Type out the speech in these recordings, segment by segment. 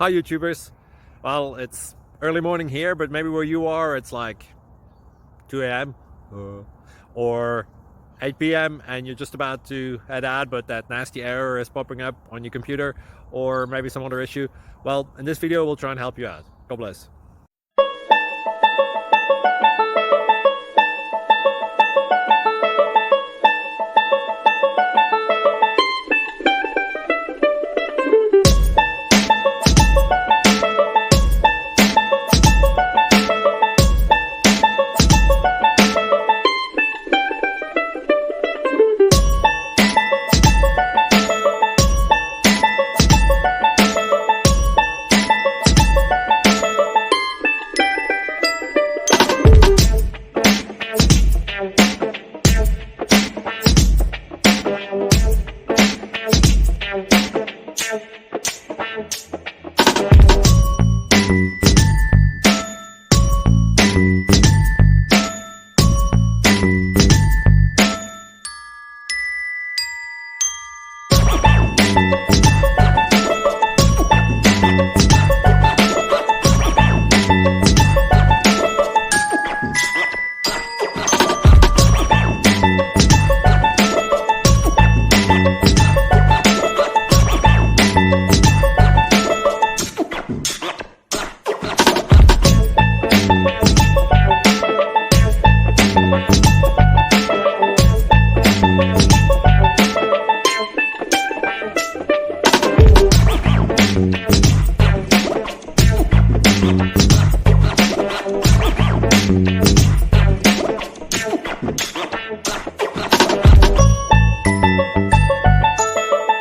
Hi YouTubers. Well, it's early morning here, but maybe where you are it's like 2 a.m. or 8 p.m. and you're just about to head out, but that nasty error is popping up on your computer, or maybe some other issue. Well, in this video we'll try and help you out. God bless.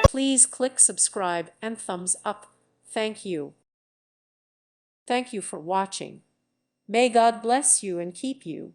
Please click subscribe and thumbs up. Thank you. Thank you for watching. May God bless you and keep you.